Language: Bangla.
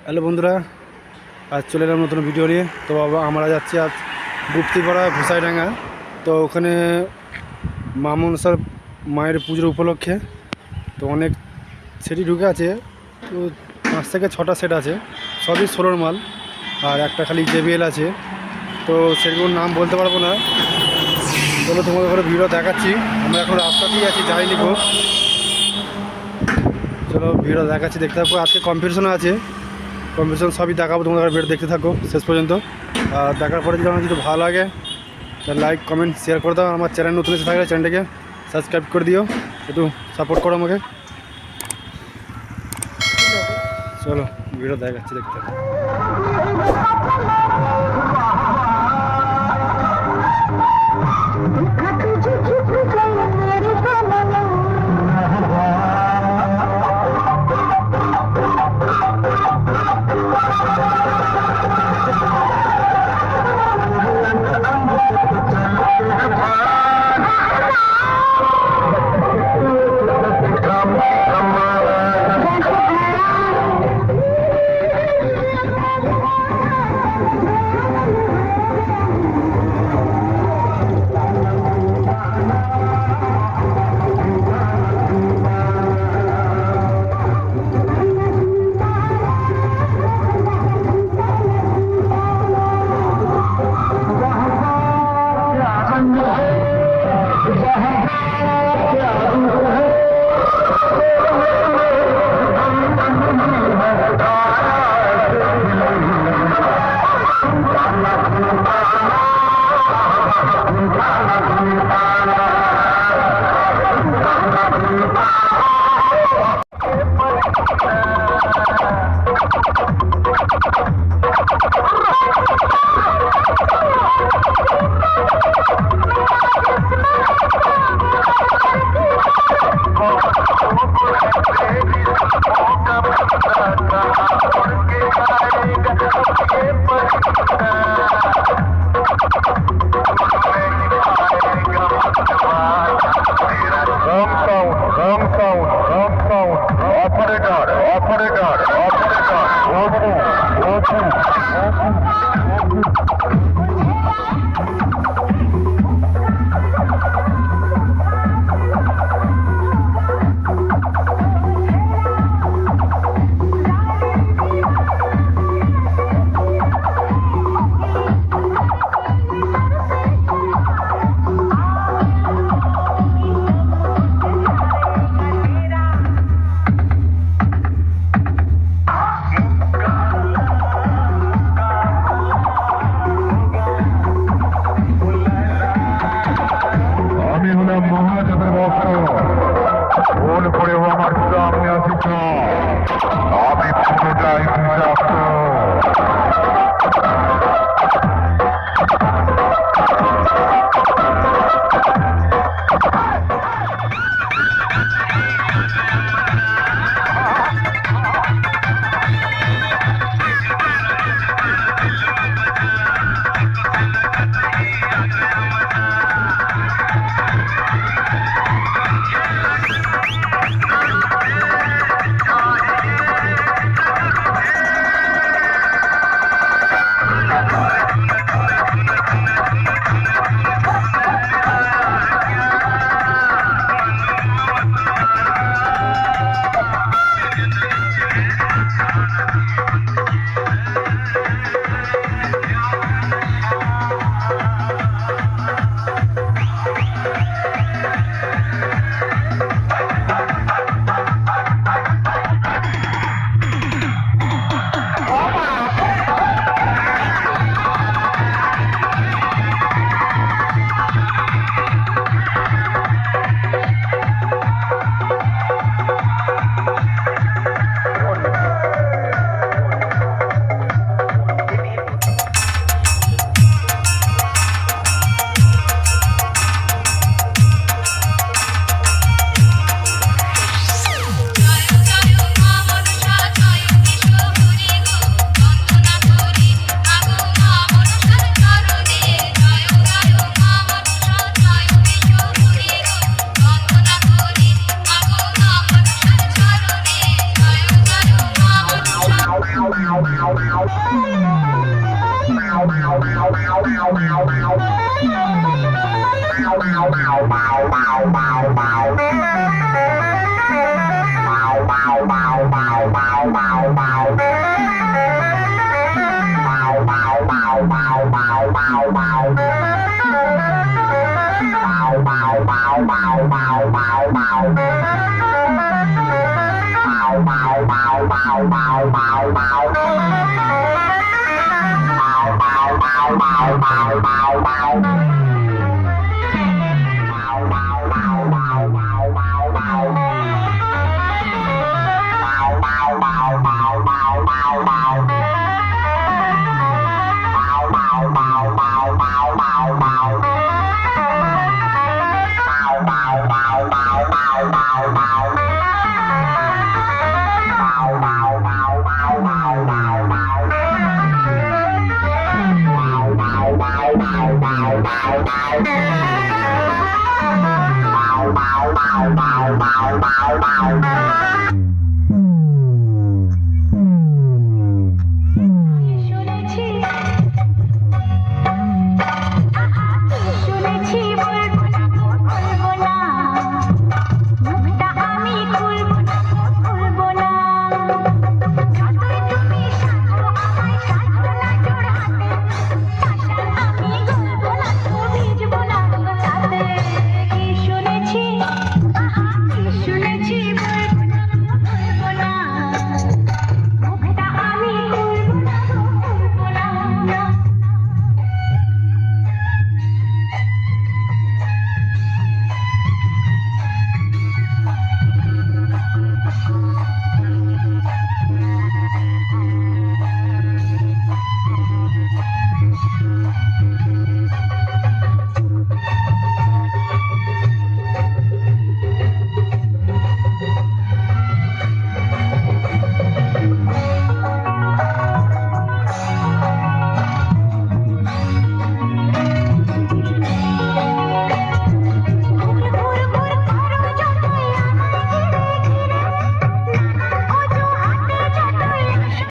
হ্যালো বন্ধুরা, আজ চলে এলাম নতুন ভিডিও নিয়ে। তো আমরা যাচ্ছি আজ গুপ্তিপাড়া ঘুষাইডাঙ্গা। তো ওখানে মা মনসার মায়ের পুজোর উপলক্ষে তো অনেক সেটই ঢুকে আছে। তো 5 থেকে 6টা সেট আছে, সবই সোলোর মাল, আর একটা খালি জেবিএল আছে। তো সেগুলোর নাম বলতে পারবো না। চলো তোমাদের ঘরে ভিডিও দেখাচ্ছি। আমরা এখন রাস্তাতেই আছি, যাইনি গো। চলো ভিডিও দেখাচ্ছি, দেখতে থাকবো। আজকে কম্পিটিশনও আছে, কম্পিটিশন সবই দেখাবো তোমাদের ভিডিও, দেখতে থাকো শেষ পর্যন্ত। আর দেখার পরে যদি আমার যদি ভালো লাগে তাহলে লাইক কমেন্ট শেয়ার করে দাও। আমার চ্যানেল নতুন এসে থাকলে চ্যানেলটাকে সাবস্ক্রাইব করে দিও, একটু সাপোর্ট করো আমাকে। চলো ভিডিও দেখাচ্ছি, দেখতে থাকো।